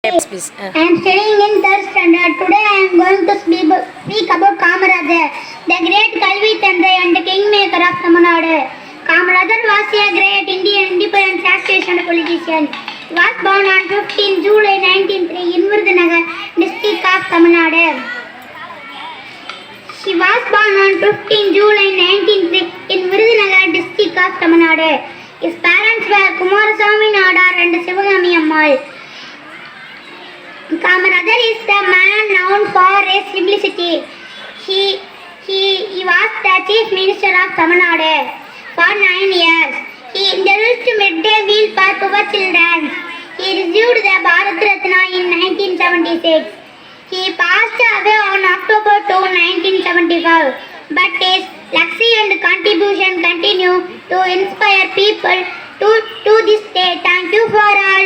Yes, please. I am studying in third standard. Today I am going to speak about Kamarajar, the great Kalvi Tandai and the kingmaker of Tamil Nadu. Kamarajar was a great Indian independence activist and politician. He was born on 15 July 1903 in Virudhunagar, district of Tamil Nadu. He was born on 15 July 1903 in Virudhunagar, district of Tamil Nadu. His parents were Kumaraswamy Nadar and Sivagami Ammal. Kamarajar is the man known for his simplicity. He was the chief minister of Tamil Nadu for 9 years. He introduced midday meal for poor children. He received the Bharat Ratna in 1976. He passed away on October 2, 1975. But his legacy and contribution continue to inspire people to this day. Thank you for all.